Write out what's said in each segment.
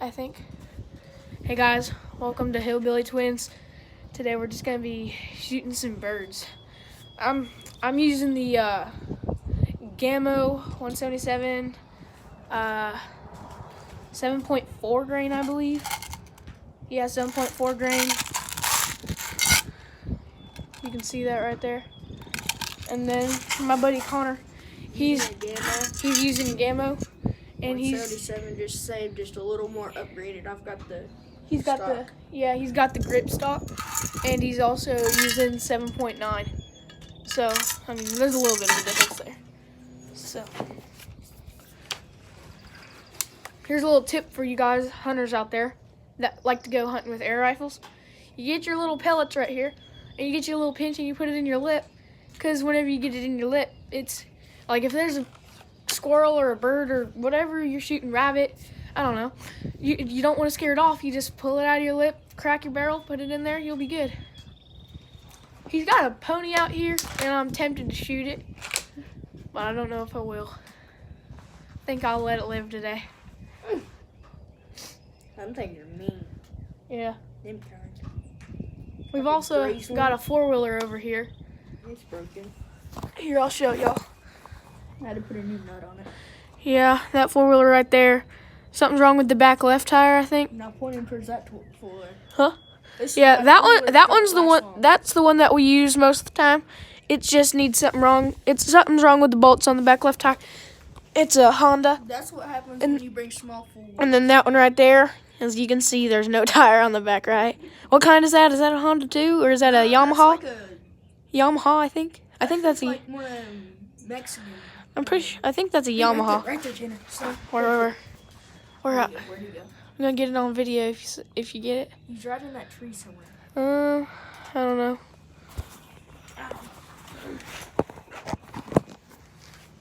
I think. Hey guys, welcome to Hillbilly Twins. Today we're just gonna be shooting some birds. I'm using the Gammo 177 7.4 grain, I believe. Yeah, 7.4 grain. You can see that right there. And then my buddy Connor, he's using Gammo, and 177 just saved, just a little more upgraded. I've got the he's got the grip stock, and he's also using 7.9. So I mean, there's a little bit of a difference there. So here's a little tip for you guys, hunters out there that like to go hunting with air rifles. You get your little pellets right here, and you get your little pinch and you put it in your lip, because whenever you get it in your lip, it's like if there's a squirrel or a bird or whatever you're shooting, rabbit, I don't know, you don't want to scare it off. You just pull it out of your lip, crack your barrel, put it in there, you'll be good. He's got a pony out here, and I'm tempted to shoot it, but I don't know if I will. I think I'll let it live today. Them things are mean. Yeah. Them kinds. We've also got a four-wheeler over here. It's broken. Here, I'll show y'all. I had to put a new nut on it. Yeah, that four-wheeler right there. Something's wrong with the back left tire, I think. Now pointing towards that four-wheeler. Huh? Yeah, that one's the one. That's the one that we use most of the time. It just needs something wrong. Something's wrong with the bolts on the back left tire. It's a Honda. That's what happens when you bring small four-wheelers. And then that one right there, as you can see, there's no tire on the back, right? What kind is that? Is that a Honda too, or is that a Yamaha? That's like Yamaha, I think. I think that's like one of them Mexican. I'm pretty sure. I think that's a Yamaha. Right there, Jenna. Where at? Where'd he go? I'm gonna get it on video if you get it. He's right in that tree somewhere. I don't know.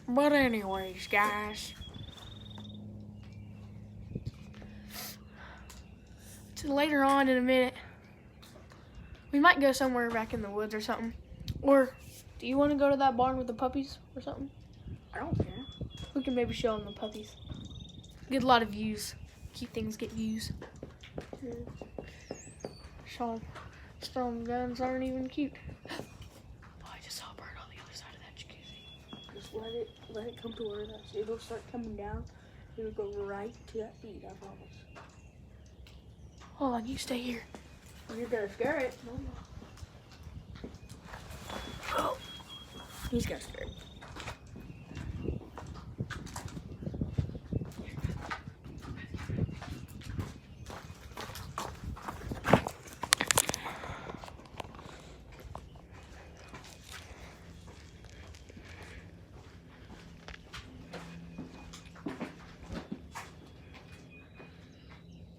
But anyways, guys, later on in a minute, we might go somewhere back in the woods or something. Or do you want to go to that barn with the puppies or something? I don't care. We can maybe show them the puppies. Get a lot of views. Cute things get views. Show them. Stone guns aren't even cute. Oh, I just saw a bird on the other side of that jacuzzi. Just let it come toward us. It'll start coming down. It'll go right to that feed, I promise. Hold on, you stay here. You're gonna scare it. Oh. He's got scared.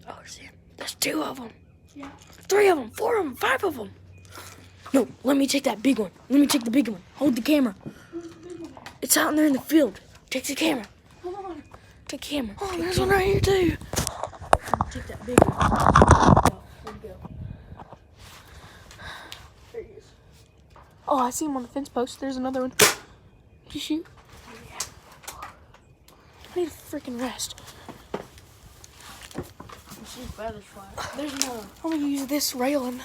Oh, shit. There's 2 of them. Yeah. 3 of them, 4 of them, 5 of them. No, let me take that big one. Let me take the big one. Hold the camera. It's out there in the field. Take the camera. Hold on. Take the camera. Oh, there's one right here too. Take that big one. Oh, where'd he go? There he is. Oh, I see him on the fence post. There's another one. Did you shoot? Yeah. I need a freaking rest. You see feathers flying. There's another. I'm gonna use this railing.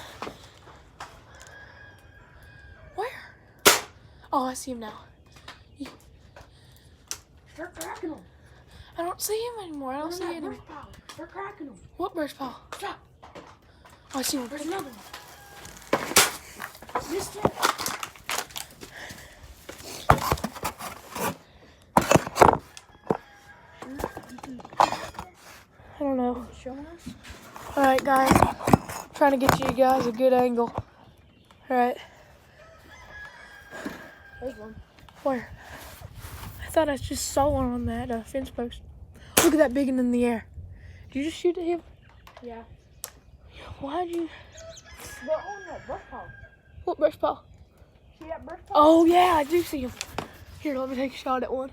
Where? Oh, I see him now. Start cracking them. I don't see him anymore. I don't see him anymore. Start cracking them. What brush pile? Stop. Oh, I see one. There's another one. Missed it. I don't know. Showing us? Alright, guys. I'm trying to get you guys a good angle. Alright. There's one. Where? I thought I just saw one on that fence post. Look at that big one in the air. Did you just shoot at him? Yeah. Why'd you? They're on that brush pile. What brush pile? See that brush pile? Oh, yeah, I do see him. Here, let me take a shot at one.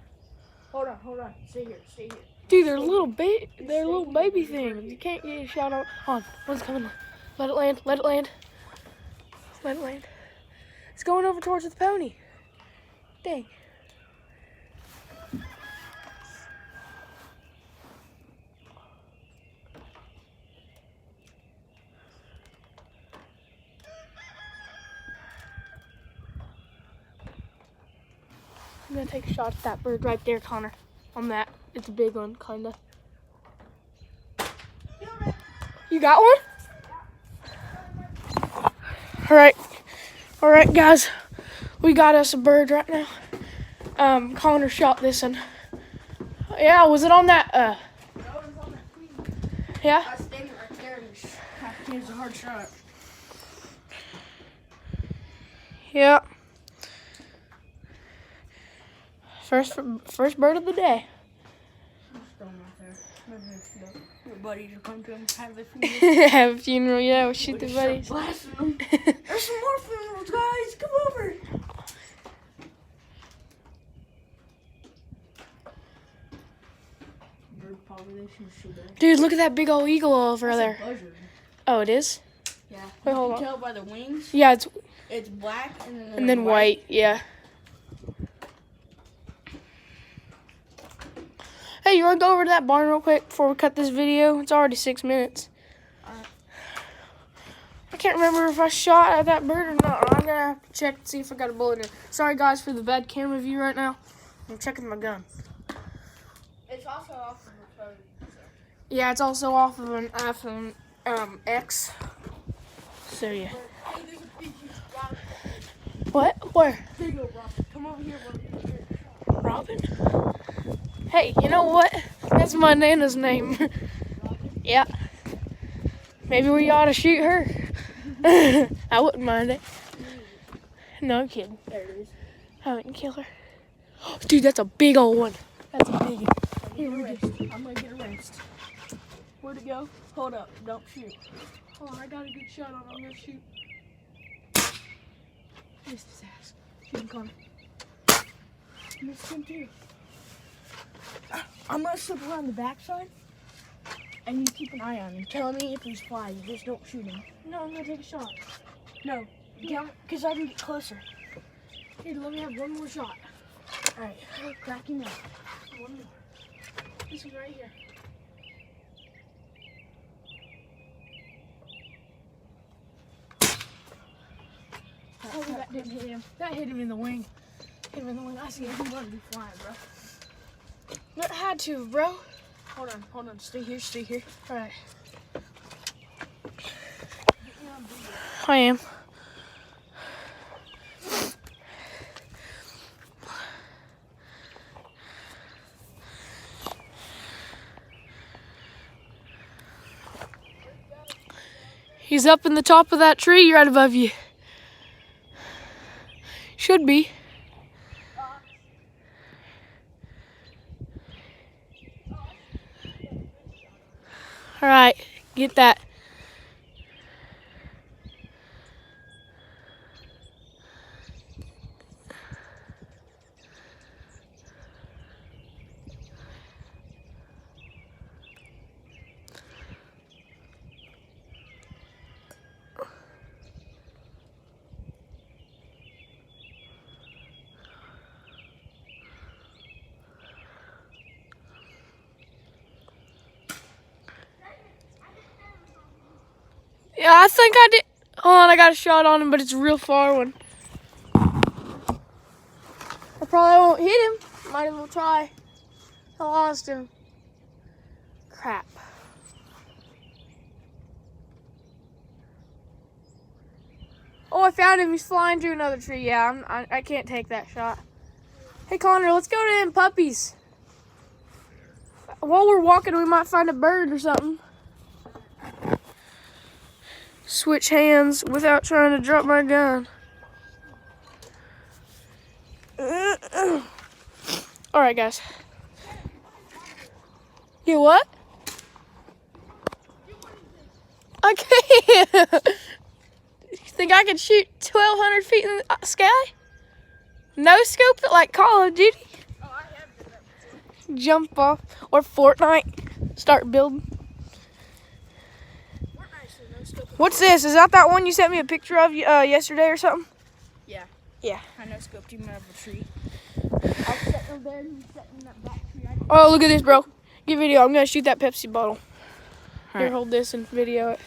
Hold on. Stay here. Dude, they're little baby things. You can't get a shot on. One's coming. Let it land. It's going over towards the pony. Dang. I'm gonna take a shot at that bird right there, Connor. On that. It's a big one, kinda. You got one? All right, guys. We got us a bird right now. Connor shot this one. Yeah, was it on that? No, it was on that queen. Yeah. I was standing right there and it was a hard shot. Yeah. First bird of the day. Just throw him out there. Maybe your buddies will come to him, have a funeral. Have a funeral, yeah. We'll shoot the buddies. Blasting them. There's some more funerals, guys. Come over. Bird population should have. Dude, look at that big old eagle over there. Buzzard. Oh, it is? Yeah. Wait, You hold can on. tell by the wings. Yeah, it's It's black and and then white. Yeah. Hey, you want to go over to that barn real quick before we cut this video? It's already 6 minutes. I can't remember if I shot at that bird or not. I'm gonna have to check to see if I got a bullet in it. Sorry, guys, for the bad camera view right now. I'm checking my gun. It's also off of the phone. So. Yeah, it's also off of an iPhone X. So yeah. Hey, there's a big huge robin. What? Where? Big old robin. Come over here, Robin? Hey, you know what? That's my Nana's name. Yeah. Maybe we ought to shoot her. I wouldn't mind it. No, I'm kidding. There it is. I wouldn't kill her. Dude, that's a big old one. That's a big one. Here, I'm gonna get arrested. Where'd it go? Hold up. Don't shoot. Oh, I got a good shot on him. I'm gonna shoot. Missed his ass. Shoot him, Connor. Missed him too. I'm gonna slip around the backside, and you keep an eye on him. Tell me if he's fly. You just don't shoot him. No, I'm gonna take a shot. No, because I can get closer. Here, let me have one more shot. All right, crack him out. One more. This one right here. Oh, that didn't hit him. That hit him in the wing. Hit him in the wing. I see it. He wanted to be flying, bro. It had to, bro. Hold on. Stay here. All right. Get me on video. I am. He's up in the top of that tree right above you. Should be. All right, get that. Yeah, I think I did. Hold on, I got a shot on him, but it's a real far one. I probably won't hit him. Might as well try. I lost him. Crap. Oh, I found him. He's flying to another tree. Yeah, I can't take that shot. Hey, Connor, let's go to them puppies. While we're walking, we might find a bird or something. Switch hands without trying to drop my gun. All right, guys. You what? I can't. You think I could shoot 1,200 feet in the sky? No scope it like Call of Duty? Oh, I have done that before. Jump off. Or Fortnite. Start building. What's this? Is that one you sent me a picture of yesterday or something? Yeah. Yeah. I know scoped him out of a tree. I'll set him there and set him in that back tree. Oh, look at this, bro. Get video. I'm going to shoot that Pepsi bottle. All Here, right. hold this and video it.